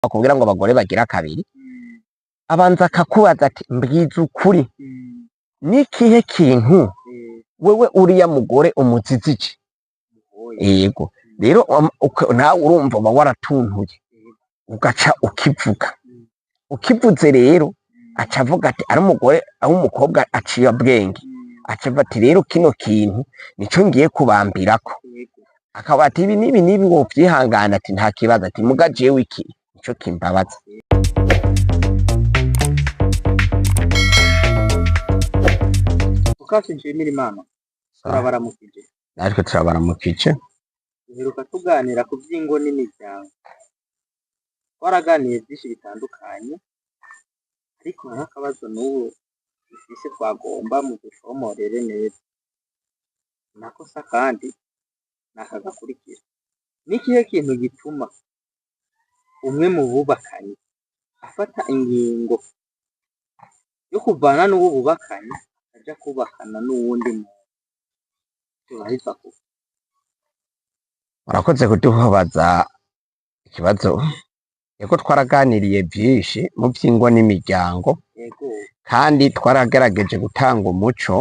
bakubwira ngo abagore bagira kabiri, abanza akakubaza ati mbwiza ukuri, nikihe kintu wewe uriya mugore umuzizije? Yego rero nawe urumva uba waratuntuye ugaca ukivuga, ukivuze rero aca avuga ati ari umugore aho umukobwa aciye ubwenge, aca avuga ati rero kino kintu nico ngiye kubambirako, akaba ati ibi nibi wovyihangana, ati nta kibazo, ati muga jewe iki nico kimbabaza. Ukashimira Imana turabaramukije, natwe turabaramukije. duheruka tuganira ku vy'ingo n'imiryango, twaraganiye vyinshi bitandukanye, ariko nk'akabazo n'ubu dufise twagomba mudushomorere neza. Nakosa kandi naka gakurikira, nikihe kintu gituma umwe mu bubakanye afata ingingo yo kuvana n'uwo bubakanye aja kubakana n'uwundi muntu? Turaheza kuva. Murakoze kudubaza ikibazo. Yego twaraganiriye vyinshi mu vy'ingo n'imiryango, Yego. kandi twaragerageje gutanga umuco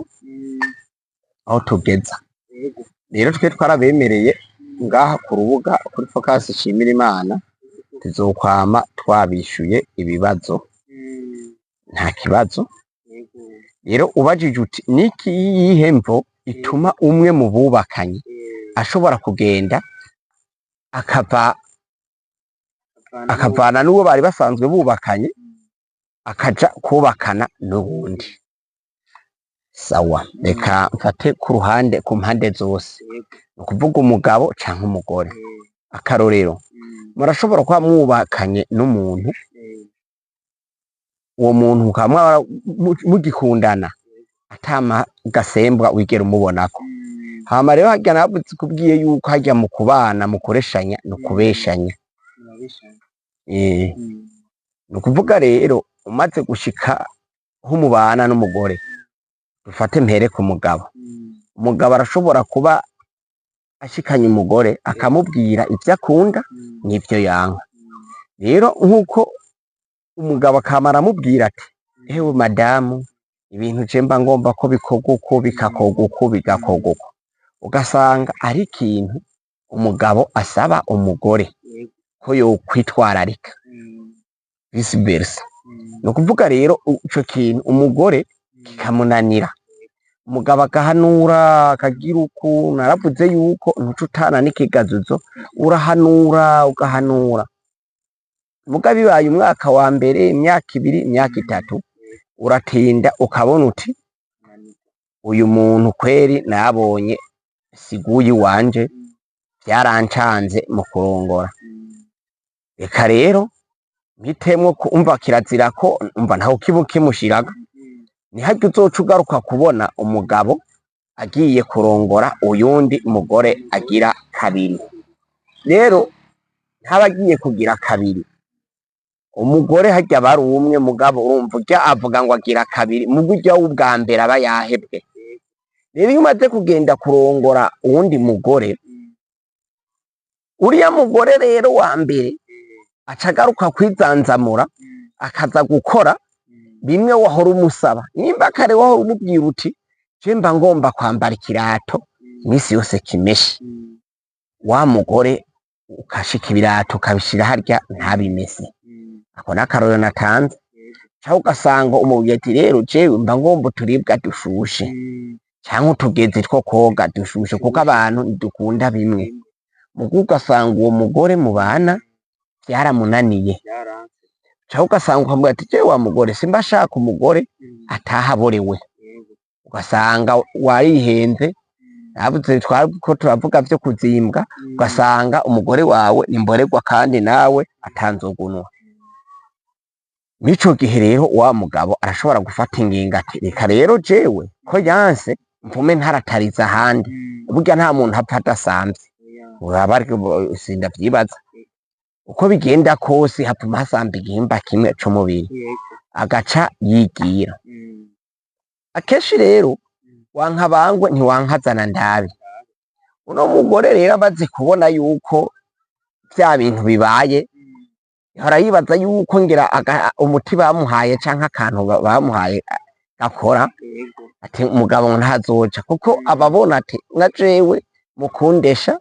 aho tugeza. Yego. Rero twe twarabemereye ngaha ku rubuga kuri Focus Shimira Imana tuzokwama twabishuye ibibazo, nta kibazo. Yego. Rero ubajije uti niki yihe mvo ituma umwe mu bubakanye ashobora kugenda akavana n'uwo bari basanzwe bubakanye akaja kubakana n'uwundi? Sawa, reka mfate ku ruhande, ku mpande zose, ni ukuvuga umugabo canke umugore. Akarorero, murashobora kuba mwubakanye n'umuntu, uwo muntu mukaba mugikundana atama gasembwa wigera umubonako, hama rero harya navuze kubwiye yuko harya mu kubana mukoreshanya no kubeshanya. Ni ukuvuga rero umaze gushika aho mubana n'umugore, dufate mpere ku mugabo. Umugabo arashobora kuba ashikanye umugore akamubwira ivyo akunda n'ivyo yanka. Rero nk'uko umugabo akamara amubwira ati ewe madamu, ibintu je mba ngomba ko bikorwa uko, bikakorwa uko, bigakorwa uko, ugasanga ari ikintu umugabo asaba umugore ko yokwitwararika, vice versa. Ni ukuvuga rero ico kintu umugore kikamunanira, umugabo agahanura akagira uku. Naravuze yuko ntuca utana n'ikigazuzo, urahanura ugahanura, muga bibaye umwaka wa mbere, imyaka ibiri, imyaka itatu, uratinda ukabona uti uyu muntu kweri nabonye siguyi wanje, vyarancanze mu kurongora, reka rero mpitemwo kumva kirazira ko umva ntaho kibu kimushiraga. Ni harya uzoca ugaruka kubona umugabo agiye kurongora uyundi mugore agira kabiri. Rero ntaba agiye kugira kabiri, umugore harya bari umwe, mugabo urumva urya avuga ngo agira kabiri, mugo urya w'ubwa mbere aba yahebwe. Rero iyo umaze kugenda kurongora uwundi mugore, uriya mugore rero wa mbere aca agaruka kwizanzamura, akaza gukora bimwe wahora umusaba. Nimba kare wahora umubwira uti je mba ngomba kwambara ikirato imisi yose kimeshe, wa mugore ukashika ibirato ukabishira harya ntabimese. Ako n'akarorero natanze. Canke ugasanga umubwiye ati rero jewe mba ngomba uturibwa dushushe canke utugezi two koga dushushe, kuko abantu ntidukunda bimwe. Muga ugasanga uwo mugore mubana vyaramunaniye, canke ugasanga ukamubwira ati jewe wa mugore simba shaka umugore atahaborewe. Ugasanga warihenze, navuze twariko turavuga vyo kuzimbwa, ugasanga umugore wawe ni mborerwa kandi nawe atanzogunwa. Mico gihe rero wa mugabo arashobora gufata ingingo ati reka rero jewe ko yanse mvume ntaratariza ahandi. Burya nta muntu apfa adasamvye, uraba ariko sindavyibaza. Uko bigenda kose hapfuma hasamba igihimba kimwe c'umubiri, agaca yigira. Akenshi rero wanka bangwe ntiwankazana ndabi. Uno mugore rero amaze kubona yuko vya bintu bibaye, yahora yibaza yuko ngira umuti bamuhaye canke akantu bamuhaye gakora yego ati umugabo ntazoja kuko ababona ati nka jewe mukundesha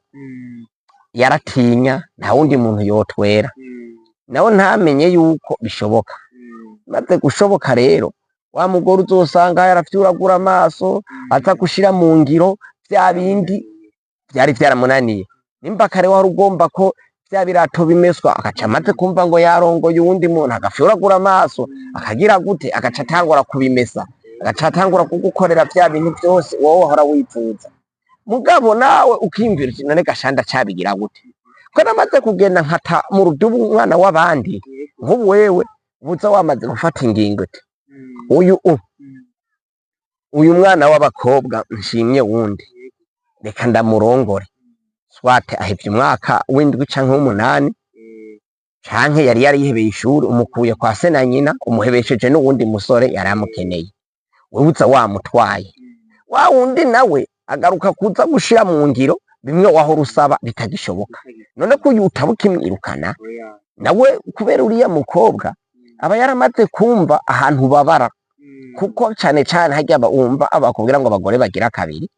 yaratinya nta wundi muntu yotwera nawe ntamenye yuko bishoboka maze gushoboka rero wa mugore uzosanga yarafyuragura amaso aza gushira mu ngiro vya bindi vyari vyaramunaniye nimba kare wari ugomba ko vya birato bimeswa agaca amaze kumva ngo yarongoye uwundi muntu agafyuragura amaso akagira gute agaca atangura kubimesa agaca atangura kugukorera vya bintu vyose wowe wahora wifuza mugabo nawe ukimvira uti none gashanda cabigira gute ko namaze kugenda nkata mu rudubu umwana w'abandi nk'ubu wewe buza wamaze gufata ingingo ati uyu mwana w'abakobwa nshimye wundi reka ndamurongore swate ahevye umwaka w'indwi canke w'umunani canke yari yarihebeye ishuri umukuye kwa se na nyina umuhebesheje n'uwundi musore yari amukeneye wewe uza wamutwaye wa wundi nawe agaruka kuza gushira mu ngiro bimwe wahora usaba bitagishoboka none ko uyu utabukimwirukana nawe kubera uriya mukobwa aba yaramaze kumva ahantu babara kuko cane cane harya wumva abakubwira ngo abagore bagira kabiri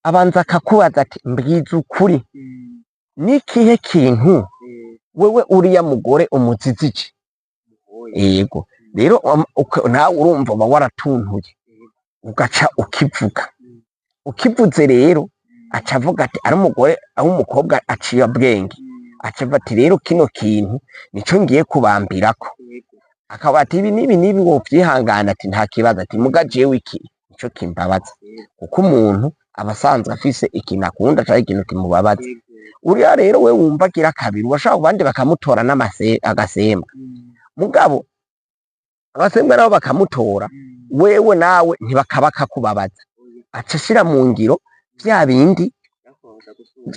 abanza akakubaza ati mbwiza ukuri nikihe kintu wewe uriya mugore umuzizije yego rero nawe urumva uba waratuntuye ugaca ukivuze rero aca avuga ati ari umugore aho umukobwa aciye ubwenge aca avuga ati rero kino kintu nico ngiye kubambirako akaba ati ibi nibi wovyihangana ati nta kibazo ati muga jewe iki nico kimbabaza kuko umuntu aba asanzwe afise ikintu akunda canke ikintu kimubabaza uriya rero we wumva agira kabiri washaka abandi bakamutora agasembwa mugabo agasembwa nabo bakamutora wewe nawe ntibakaba kakubabaza aca ashira mu ngiro vya bindi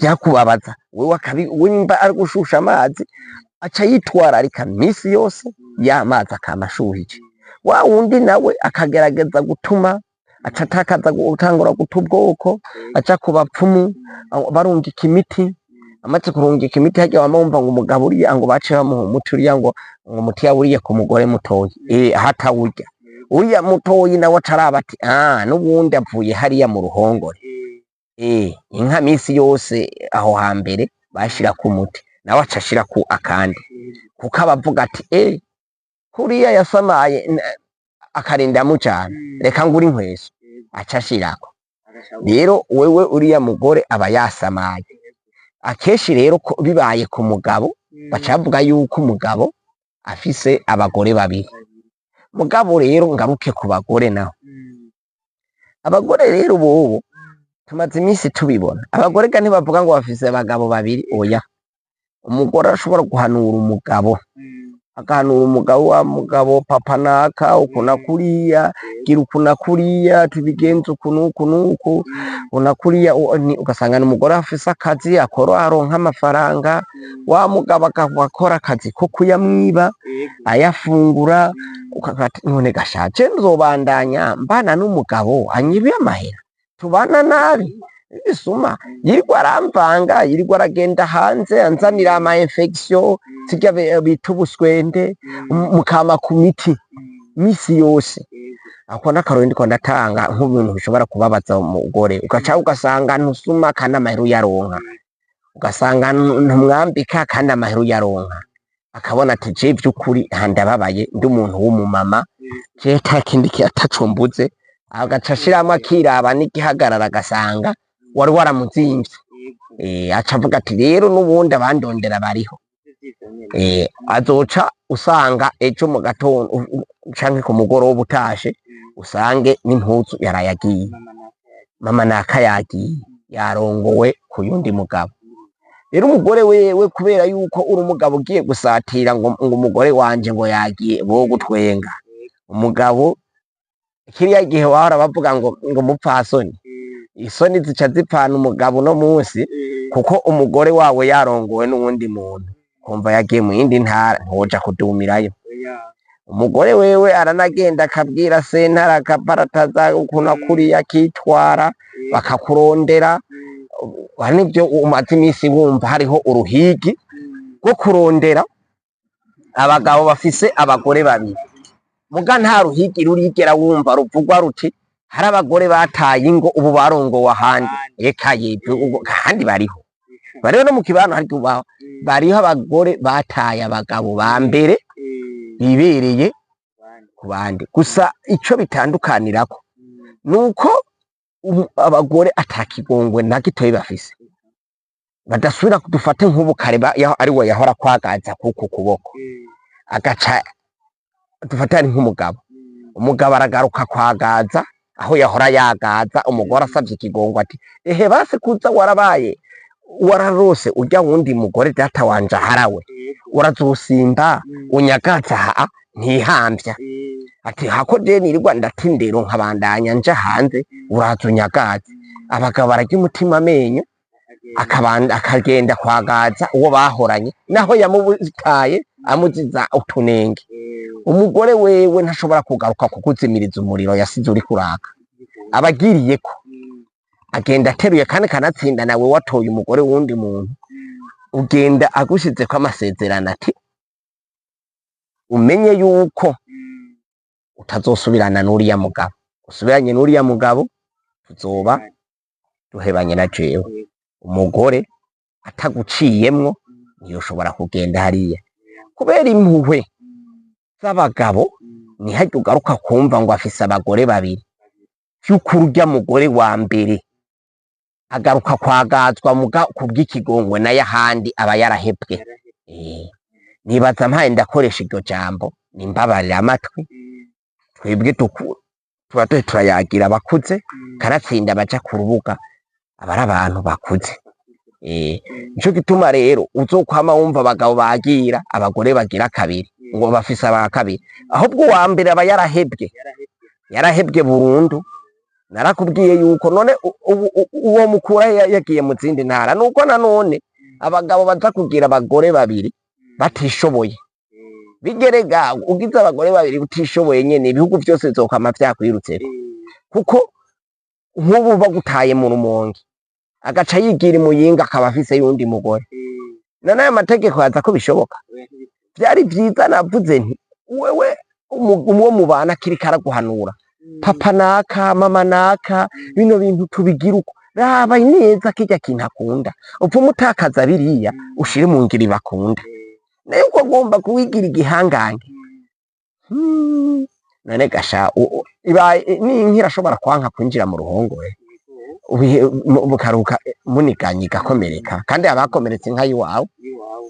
vyakubabaza wewe nimba ari gushusha amazi aca yitwararika misi yose y'amazi akamashuhije wa wundi nawe akagerageza gutuma aca atakaza gutangura guta ubwoko aca ku bapfumu barungika imiti amaze kurungika imiti harya wamumva ngo umugabo uriya ngo bace bamuha umuti uriya ngo umuti yawuriye ku mugore mutoyi hatawurya uriya mutoyi nawe acaraba ati n'ubundi avuye hariya mu ruhongore inka misi yose aho hambere bashira ku muti nawe aca ashira ku akandi kuko abavuga ati kuriya yasamaye akarinda mucana reka ngura inkweso aca ashirako rero wewe uriya mugore aba yasamaye akeshi rero bibaye ku mugabo baca bavuga yuko umugabo afise abagore babiri mugabo rero ngaruke ku bagore naho abagore rero bobo tumaze iminsi tubibona abagore ga ntibavuga ngo bafise abagabo babiri oya umugore ashobora guhanura umugabo akahanura umugabo wa mugabo papa naka ukuna kuriya gira ukuna kuriya tubigenza ukunuku unakuriya ugasanga n'umugore afise akazi akora aronka amafaranga wa mugabo akakora akazi ko kuyamwiba ayafungura none gashaje nzobandanya mbana n'umugabo anyibiye amahera tubana nabi bisuma yirirwa aramvanga yirirwa aragenda hanze anzanira ama infection sirya bita ubuswende mukama ku miti misi yose ako n'akarori ndiko ndatanga nk'ibintu bishobora kubabaza umugore ugasanga ntusuma kandi amahera uyaronka ugasanga ntumwambika kandi amahera uyaronka akabona ati je vy'ukuri ndababaye ndi umuntu w'umumama je takindi atacumbuze agaca ashiramwo akiraba n'igihagarara agasanga wari waramuzimvye aca avuga ati rero n'ubundi abandondera bariho azoca usanga ejo mu gatondo canke ku mugoroba utashe usange n'impuzu yarayagiye mama naka yagiye yarongowe ku yundi mugabo rero umugore wewe kubera yuko uri umugabo ugiye gusatira ngo umugore wanje ngo yagiye bo gutwenga umugabo kiriya gihe wahora bavuga ngo mupfasoni isoni zica zipana umugabo no munsi kuko umugore wawe yarongowe n'uwundi muntu kumva yagiye mu yindi ntara ntoja kudumirayo umugore wewe aranagenda akabwira sentara akaparataza ukuntu kuriya akitwara bakakurondera nibyo umaze iminsi wumva hariho uruhigi rwo kurondera abagabo bafise abagore babiri muga nta ruhigi rurigera wumva ruvugwa ruti hari abagore bataye ingo ubu barongowe ahandi eka yebwe kandi bariho no mu kibano hari tubaho bariho abagore bataye abagabo ba mbere bibereye ku bandi gusa ico bitandukanirako nuko abagore atakigongwe na gitoyi bafise badasubira kudufate nk'ubu kare ari we yahora kwagaza kuko kuboko agaca dufatane nk'umugabo umugabo aragaruka kwagaza aho yahora yagaza umugore asavye ikigongo ati ehe base kuza warabaye wararose urya wundi mugore data wanje harawe urazosimba unyagaza ha ntihambya ati hako je nirirwa ndatindero nkabandanya nja hanze urazunyagaza abagabo barajya umutima amenyo akagenda kwagaza uwo bahoranye naho yamubutaye amuziza utunenge umugore wewe ntashobora kugaruka kukuzimiriza umuriro yasize uri kuraka abagiriyeko agenda ateruye kandi kanatsinda nawe watoye umugore wundi muntu ugenda agushize ko amasezerano ati umenye yuko utazosubirana n'uriya mugabo usubiranye n'uriya mugabo tuzoba duhebanye na jewe umugore ataguciyemwo niyo ushobora kugenda hariya kubera impuhwe z'abagabo ntiharya ugaruka kumva ngo afise abagore babiri vy'ukuri urya mugore wa mbere agaruka kwagazwa muga kubw'ikigongwe nayo ahandi aba yarahebwe nibaza mpaye ndakoresha iryo jambo nimbabarira amatwi twebwe tuba turayagira abakuze kanatsinda baja ku rubuga aba ari abantu bakuze nico gituma rero uzokwama wumva abagabo bagira abagore bagira kabiri ngo bafise aba kabiri ahubwo uwa mbere aba yarahebwe burundu narakubwiye yuko none uwo mukura yagiye mu zindi ntara nuko nanone abagabo baza kugira abagore babiri batishoboye bigerega ugize abagore babiri utishoboye nyene ibihugu vyose bizokwama vyakwirutseko kuko nk'ubu bagutaye mu rumonge agaca yigira imuyinga akaba afise yundi mugore na nayo mategeko yaza ko bishoboka vyari vyiza navuze nti wewe uwo mubana kiriko araguhanura papa naka mama naka bino bintu tubigira uko raba neza kirya kintu akunda upfa umutakaza biriya ushire mu ngiri bakunda nayo uko agomba kuwigira igihangange none gasha n'inka irashobora kwanka kwinjira mu ruhongore bukaruka muniganye igakomereka kandi abakomeretse inka yiwawe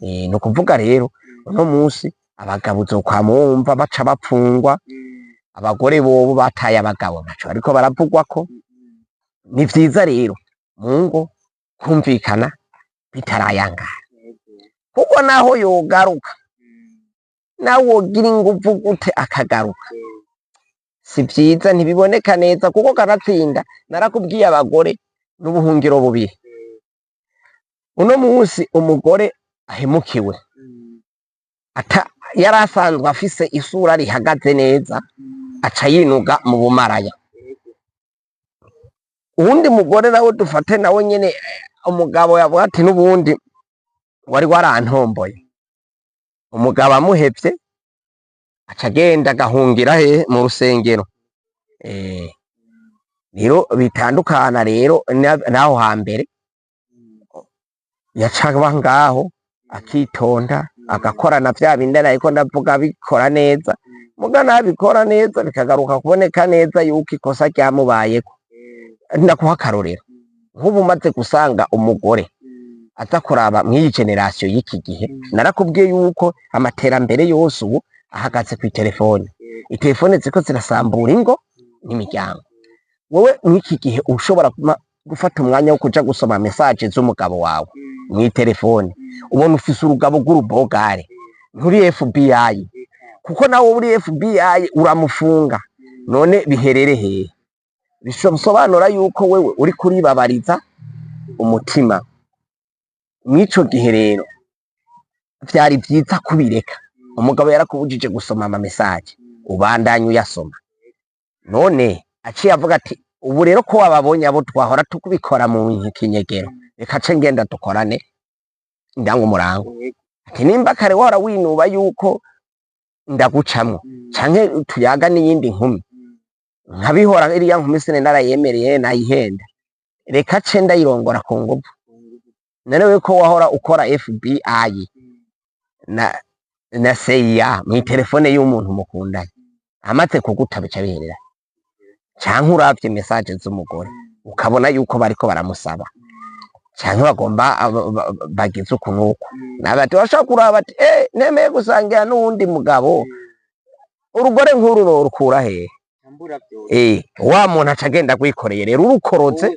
ni ukuvuga rero uno munsi abagabo uzokwamwumva baca bapfungwa abagore bobo bataye abagabo naco ariko baravugwako ni vyiza rero mu ngo kumvikana bitarayangara kuko naho yogaruka nawe wogira inguvu gute akagaruka si vyiza ntibiboneka neza kuko kanatsinda narakubwiye abagore n'ubuhungiro bubiri uno munsi umugore ahemukiwe yari asanzwe afise isura rihagaze neza aca yinuga mu bumaraya uwundi mugore nawe dufate nawe nyene umugabo yavuga ati n'ubundi wari warantomboye umugabo amuhevye aca agenda agahungira mu rusengero rero bitandukana rero naho hambere yacaba ngaho akitonda agakorana vya bindi ariko ndavuga bikora neza muga nabikora neza bikagaruka kuboneka neza yuko ikosa ryamubayeko ndakuha akarorero nk'ubu umaze gusanga umugore aza kuraba mw'iyi generasiyo y'iki gihe narakubwiye yuko amaterambere yose ubu ahagaze kw'itelefone itelefone ziko zirasambura ingo n'imiryango wowe mw'iki gihe ushobora gufata umwanya wo kuja gusoma mesaje z'umugabo wawe mw'itelefone ubona ufise urugabo rw'urubogare nturi FBI kuko nawe uri FBI uramufunga none biherere hehe bisobanura yuko wewe uri kuribabariza umutima mw'ico gihe rero vyari vyiza kubireka umugabo yarakubujije gusoma ama message ubandanye uyasoma none aciye avuga ati ubu rero ko wababonye abo twahora tukubikora mu kinyegero reka ce ngenda dukorane ndango murango ati nimba kare wara winuba yuko ndagucamwo canke tuyaga n'iyindi nkumi nkabihora iriya nkumi sine narayemereye nayihenda reka ce ndayirongora ku nguvu none we ko wahora ukora FBI na CIA mw'itelefone y'umuntu mukundanye amaze kugutaba bica biherera canke uravye message z'umugore ukabona yuko bariko baramusaba canke bagomba bagize ukunuko nabati bashaka kuraba ati nemeye gusangira n'uwundi mugabo urugore nkuru rukura he wa muntu aca agenda gwikoreye rero urukorotse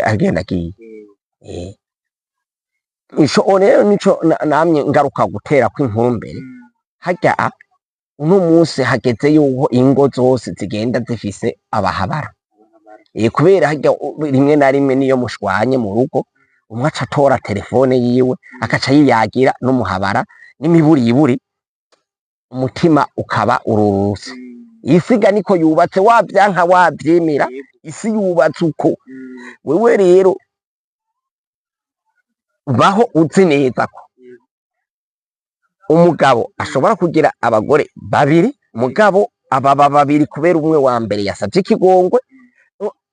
agenda agiye ico rero nico namye ngaruka gutera kw'inkuru mbere harya uno musi hageze yuko ingo zose zigenda zifise abahabara kubera harya rimwe na rimwe niyo mushwanye mu rugo umwe aca atora telefone yiwe akaca yiyagira n'umuhabara n'imiburiburi umutima ukaba ururutse isiga niko yubatse wavyanka wavyemera isi yubatse uko wewe rero baho uzi neza ko umugabo ashobora kugira abagore babiri mugabo ababa babiri kubera umwe wa mbere yasavye ikigongwe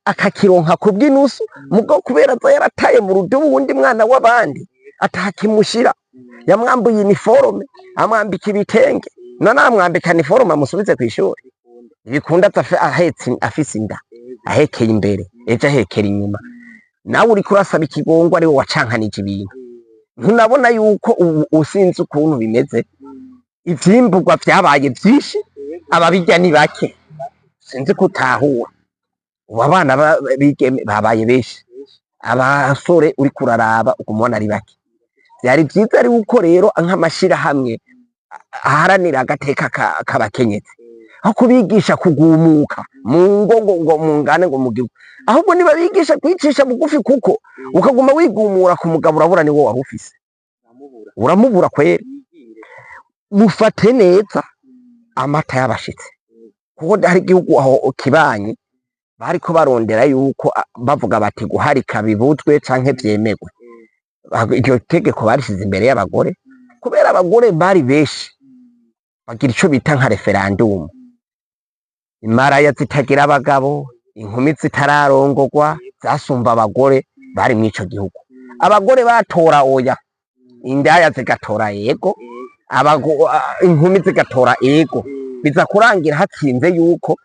akakironka kubw'inusu mugo kubera aza yarataye mu rudubu wundi mwana w'abandi atakimushira yamwambuye uniforme amwambika ibitenge none amwambika uniforme amusubize kw'ishuri ibikunda ahetse afise inda ahekeye imbere ejo ahekera inyuma nawe uriko urasaba ikigongwe ari we wacankanije ibintu ntunabona yuko usinzi ukuntu bimeze ivyimburwa vyabaye vyinshi ababirya ni bake sinzi kutahura ubu abana bigeme babaye benshi abasore uriko uraraba ukumubona ari bake vyari vyiza ari uko rero nk'amashirahamwe aharanira agateka k'abakenyezi aho kubigisha kugumuka mu ngo mu ngane ngo mu gihugu ahubwo niba bigisha kwicisha bugufi kuko ukaguma wigumura ku mugabo urabura ni wo wari ufise uramubura kwera mufate neza amata y'abashitsi kuko hari igihugu aho kibanye bariko barondera yuko bavuga bati guharika bibuzwe canke vyemerwe iryo tegeko barishize imbere y'abagore kubera abagore bari benshi bagira ico bita nka referendum imaraya zitagira abagabo inkumi zitararongorwa zasumba abagore bari mw'ico gihugu abagore batora oya indaya zigatora yego inkumi zigatora ego biza kurangira hatsinze yuko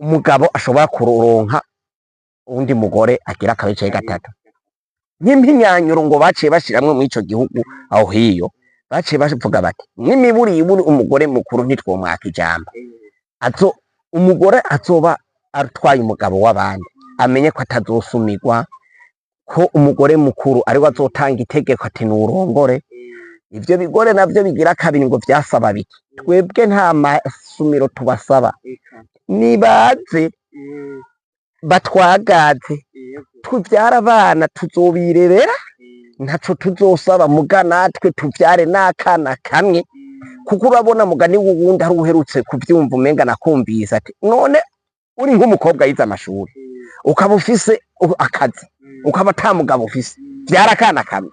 umugabo ashobora kuronka uwundi mugore agira akabice gatatu nk'impinyanyuro ngo baciye bashiramwe mw'ico gihugu aho hiyo baciye bavuga bati n'imiburiburi umugore mukuru ntitwomwaka ijambo umugore azoba atwaye umugabo w'abandi amenye ko atazosumirwa ko umugore mukuru ariwe azotanga itegeko ati nurongore ivyo bigore navyo bigira kabiri ngo vyasaba biki twebwe nta masumiro tubasaba nibaze batwagaze tuvyara abana tuzobirerera ntaco tuzosaba muga natwe tuvyare n'akana kamwe kuko urabona mugani wuwundi ari uherutse kuvyumva umenga nakumvise ati none uri nk'umukobwa yize amashuri ukaba ufise akazi ukaba ata mugabo ufise vyara akana kamwe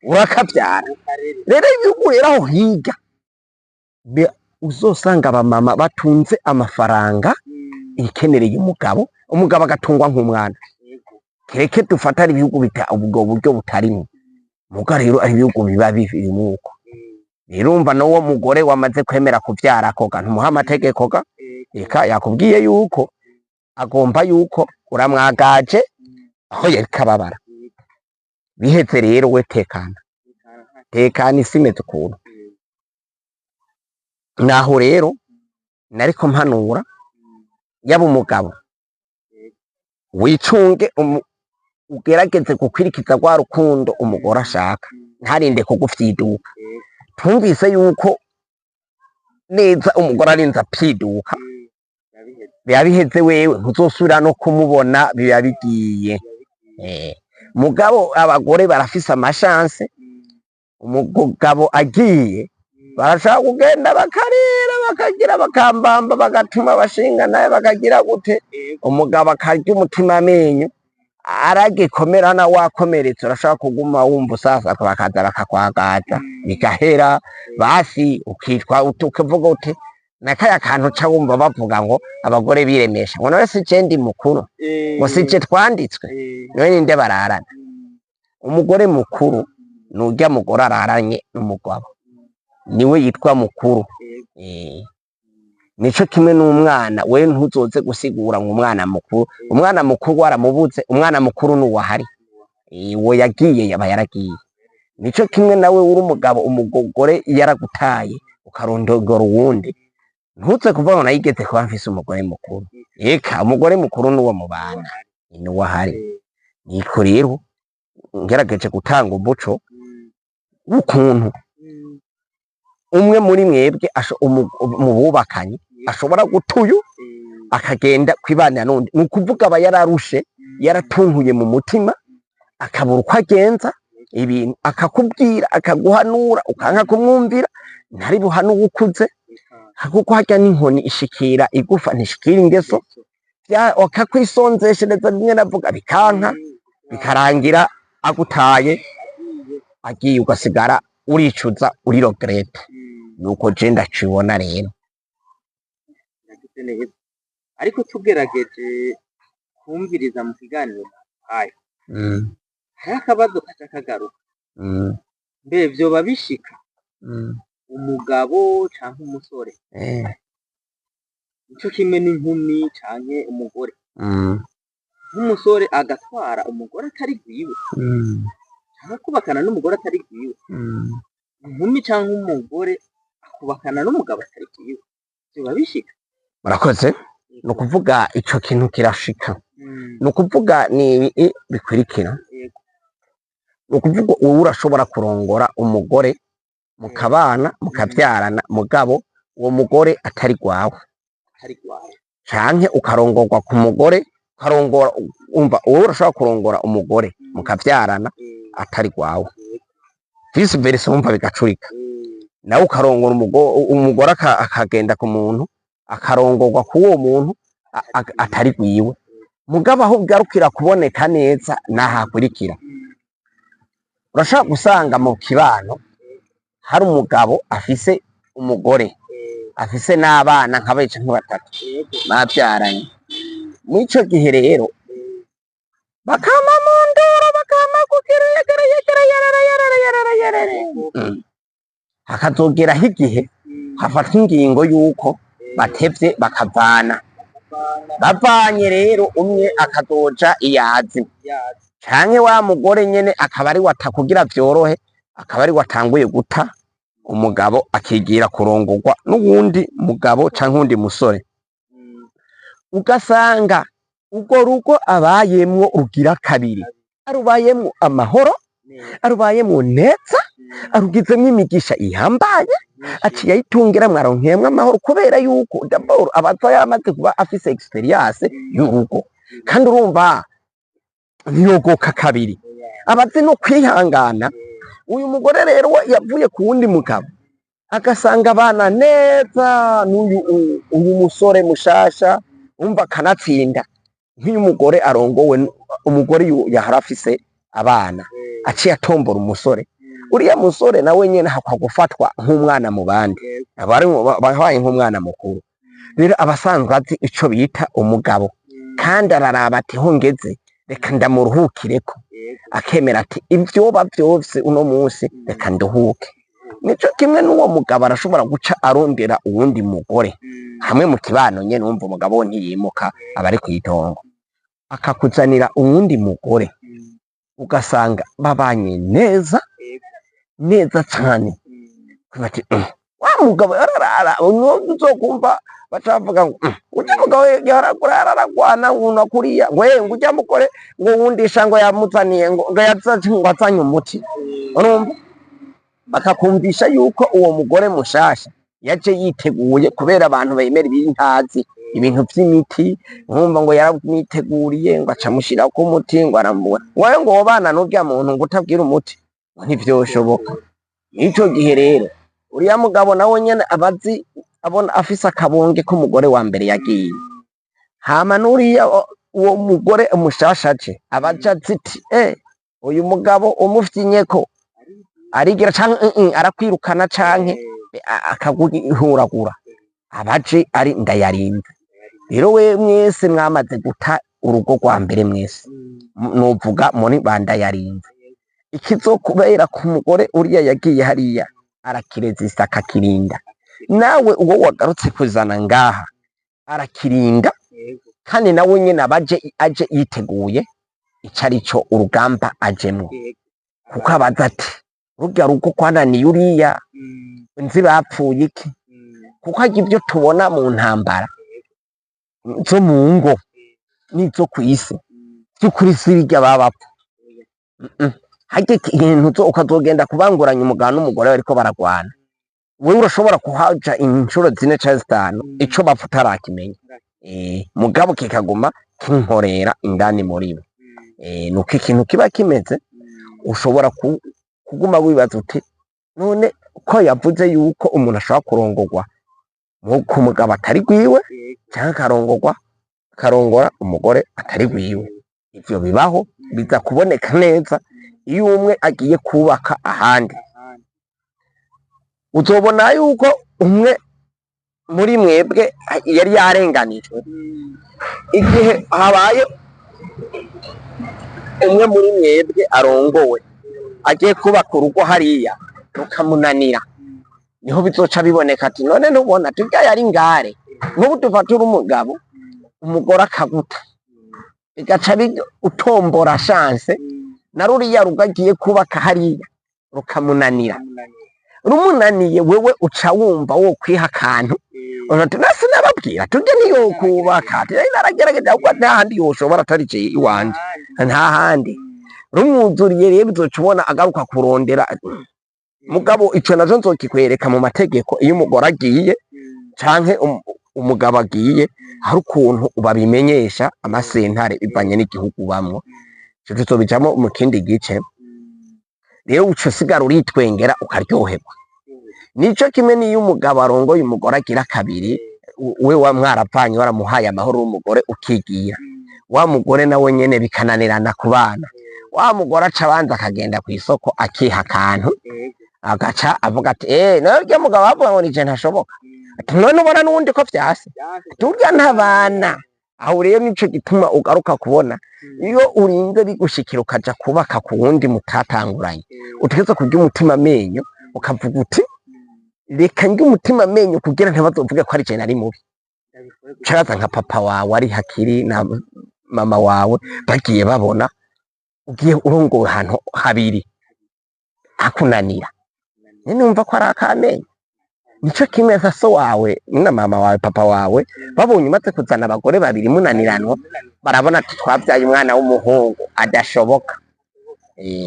urakavyara rero ibihugu rero aho higa uzosanga abamama batunze amafaranga ikenereye umugabo agatungwa nk'umwana kereke dufatara ibihugu bita ubwo buryo butarimwe muga rero ari ibihugu biba bivirimu uko rero umva n'uwo mugore wamaze kwemera kuvyara koga ntumuha amategeko ga eka yakubwiye yuko agomba yuko uramwagaje aho yariko ababara biheze rero we tekana isi imeze ukuntu naho rero nariko mpanura yaba umugabo wicunge ugerageze gukwirikiza rwa rukundo umugore ashaka ntarinde kugufyiduka twumvise yuko neza umugore arinze apfiduka biba biheze wewe ntuzosubira no kumubona biba bigiye mugabo abagore barafise amashanse umugabo agiye barashaka kugenda bakarira bakagira bakambamba bagatuma abashinga naye bakagira gute umugabo akarya umutima amenyo aragikomera na wakomeretse urashobora kuguma wumva usasa bakaza bakakwagaza bigahera basi ukitwa ukavuga uti nakaya kantu ca wumva bavuga ngo abagore biremesha ngo nawe si je ndi mukuru ngo si je twanditswe niwe ninde bararana umugore mukuru nurya mugore araranye n'umugabo niwe yitwa mukuru nico kimwe n'umwana we ntuzoze gusigura ngo umwana mukuru waramubuze umwana mukuru nuwahari uwo yagiye yaba yaragiye nico kimwe nawe uri umugabo umugore yaragutaye ukarondogora uwundi ntuze kuvuga ngo nayigeze kuba mfise umugore mukuru eka umugore mukuru nuwo mubana nuwahari niko rero ngerageje gutanga umuco w'ukuntu umwe muri mwebwe mu bubakanye ashobora gutuyu akagenda kwibanira n'undi ni ukuvuga aba yararushe yaratuntuye mu mutima akabura uko agenza ibintu akakubwira akaguhanura ukanka kumwumvira ntari buhanuwe ukuze kuko harya n'inkoni ishikira igufa ntishikira ingeso akakwisonzeshereza bimwe navuga bikanka bikarangira agutaye agiye ugasigara uricuza uri regrette nuko je ndacibona rero ariko tugerageje kumviriza mu kiganiro hayo hari akabazo kaca kagaruka mbe vyoba bishika umugabo canke umusore nico kimwe n'inkumi canke umugore nk'umusore agatwara umugore atari gwiwe canke kubakana n'umugore atari gwiwe inkumi canke umugore akubakana n'umugabo atari gwiwe vyoba bishika murakoze ni ukuvuga ico kintu kirashika ni ukuvuga ni bikurikira ni ukuvuga ubu urashobora kurongora umugore mukabana mukavyarana mugabo uwo mugore atari gwawe canke ukarongorwa ku mugore ukarongora umva uwo urashobora kurongora umugore mukavyarana atari gwawe vice versa umva bigacurika nawe ukarongora umugore akagenda ku muntu akarongorwa ku uwo muntu atari gwiwe mugabo aho bigarukira kuboneka neza nahakurikira urashobora gusanga mu kibano hari umugabo afise umugore afise n'abana nk'abica nk'batatu bavyaranye mw'ico gihe rero bakama mu ndoro bakama hakazogeraho igihe hafatwa ingingo y'uko batevye bakavana bavanye rero umwe akazoja iyazi canke wa mugore nyene akaba ari watakugira vyorohe akaba ari watanguye guta umugabo akigira kurongorwa n'uwundi mugabo canke undi musore ugasanga urwo rugo abayemwo rugira kabiri arubayemwo amahoro arubayemwo neza arugizemwo imigisha ihambaye aciye ayitungira mwaronkeyemwo amahoro kubera yuko d'abord abaza yamaze kuba afise experience y'urugo kandi urumva ntiyogoka kabiri abazi no kwihangana uyu mugore rero yavuye ku wundi mugabo agasanga abana neza n'uyu musore mushasha umva kanatsinda nk'uyu mugore arongowe umugore yahora afise abana aciye atombora umusore uriya musore nawe nyene hakwa gufatwa nk'umwana mu bandi bahaye nk'umwana mukuru rero abasanzwe azi ico bita umugabo kandi araraba ati hongeze reka ndamuruhukireko akemera ati ivyoba vyose uno munsi reka nduhuke nico kimwe n'uwo mugabo arashobora guca arondera uwundi mugore hamwe mu kibano nyene wumva umugabo ntiyimuka aba ari kw'itongo akakuzanira uwundi mugore ugasanga babanye neza cane bati wa mugabo yararara uzokumva bacavuga ngo ujya mugabo yararagwana nguna kuriya ngo ujya mugore ngo wundisha ngo yamuzaniye ngo yazanye umuti urumva bakakumvisha yuko uwo mugore mushasha yaje yiteguye kubera abantu bemera ibintazi ibintu vy'imiti nkumva ngo yaramwiteguriye ngo acamushira ku muti ngo aramubona wowe ngo wobana n'urya muntu ngo utabwira umuti ntivyoshoboka nico gihe rero uriya mugabo nawe nyene abazi abona afise akabonge k'umugore wa mbere yagiye hama n'uriya uwo mugore umushasha aje abaja ati uyu mugabo umufyinyeko arigira canke arakwirukana canke akaguhuragura abaje ari ndayarinda. Rero we mwese mwamaze guta urugo rwa mbere mwese novuga muri bandayarinda. Ikizokubera ku mugore uriya yagiye hariya arakirezisa akakirinda, nawe uwo wagarutse kuzana ngaha arakirinda, kandi nawe nyene aje yiteguye icarico urugamba ajemwo, kuko abaza ati rurya rugo kwananiye uriya nzi bapfuye iki, kuko harya ivyo tubona mu ntambara zo mu ngo n'izo kw'isi vy'ukuri si birya babapfa. Harya ikintu ukazogenda kubanguranya umugabo n'umugore bariko baragwana, wewe urashobora kuhaja incuro 4 canke 5 ico bapfa utarakimenya, mugabo kikaguma kinkorera indani muri bo. Nuko ikintu kiba kimeze, ushobora kuguma wibaza uti none ko yavuze yuko umuntu ashobora kurongorwa ku mugabo atari gwiwe canke karongora umugore atari gwiwe. Ivyo bibaho, biza kuboneka neza iyo umwe agiye kubaka ahandi. Uzobona yuko umwe muri mwebwe yari yarenganijwe, igihe habaye umwe muri mwebwe arongowe agiye kubaka urugo hariya rukamunanira, niho bizoca biboneka ati none ntubona turya yari ngare, nk'ubu dufatura umugabo umugore akaguta, bigaca utombora chance na ruriya rugo agiye kubaka hariya rukamunanira. Rumunaniye wewe uca wumva wo kwiha akantu uti nasi nababwira turya niyo kubaka ati naragerageza ahubwo ntahandi yoshobora atari je iwanje ntahandi. Rumwuzuriye rero bizoca ubona agaruka kurondera. Mugabo ico nazo nzokikwereka mu mategeko, iyo umugore agiye canke umugabo agiye hari ukuntu babimenyesha amasentare bivanye n'igihugu bamwo, ico tuzobijamwo mu kindi gice. Rero uco sigara uritwengera ukaryoherwa. Nico kimwe niyo umugabo arongoye umugore agira kabiri, we wa mwaravanye waramuhaye amahoro w'umugore ukigira, wa mugore nawe nyene bikananirana ku bana, wa mugore aca abanza akagenda kw'isoko akiha akantu, agaca avuga ati naryo mugabo bavuga ngo nije ntashoboka, ati none ubona n'uwundi ko vyase turya ntabana. Aho rero nico gituma ugaruka kubona iyo urinze bigushikira ukaja kubaka ku wundi mutatanguranye, utegeza kurya umutima amenyo ukavuga uti reka njye umutima amenyo kugira ntibazovuge ko ari je nari mubi. Caraza nka papa wawe ari hakiri na mama wawe bagiye babona ugiye urongowe ahantu habiri hakunanira, numva ko ari akamenyo. Nico kimwe nka so wawe na mama wawe papa wawe babonye umaze kuzana abagore babiri munaniranwa, barabona ati twavyaye umwana w'umuhungu adashoboka.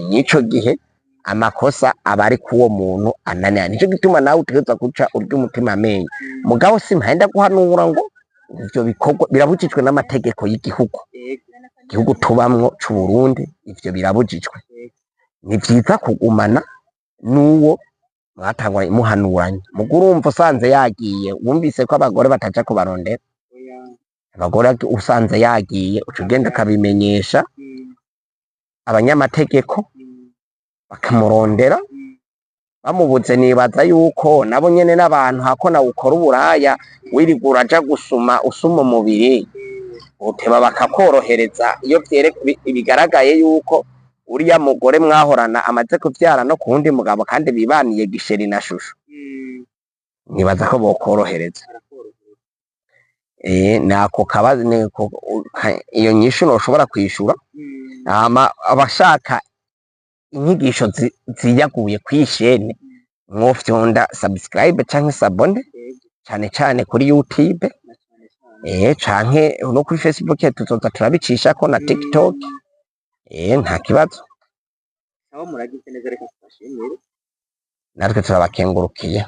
Nico gihe amakosa aba ari kuwo muntu ananira. Nico gituma nawe utegeza guca urya umutima amenyo. Mugabo simpenda guhanura ngo ivyo bikorwa birabujijwe n'amategeko y'igihugu, igihugu tubamwo c'u Burundi, ivyo birabujijwe. Ni vyiza kugumana n'uwo mwatangwa muhanuranye. Muguru urumva usanze yagiye, wumvise ko abagore bataja kubarondera, abagore usanze yagiye uca ugenda akabimenyesha abanyamategeko bakamurondera. Bamubuze nibaza yuko nabo nyene n'abantu hako nawe ukora uburaya wirigura uraja usuma umubiri, uteba bakakorohereza iyo bigaragaye yuko uriya mugore mwahorana amaze kuvyara no ku wundi mugabo kandi bibaniye gisheri na shusho, nibaza ko bokorohereza. Nako kabazi iyo nyishu noshobora kwishura. Abashaka inyigisho ziyaguye kw'ishene mwofyonda subscribe canke sabone cane cane kuri YouTube, canke no kuri Facebook tuzoza turabicishako na TikTok. Nta kibazo. Aho muragize neza, reka tubashimire. Natwe turabakengurukiye.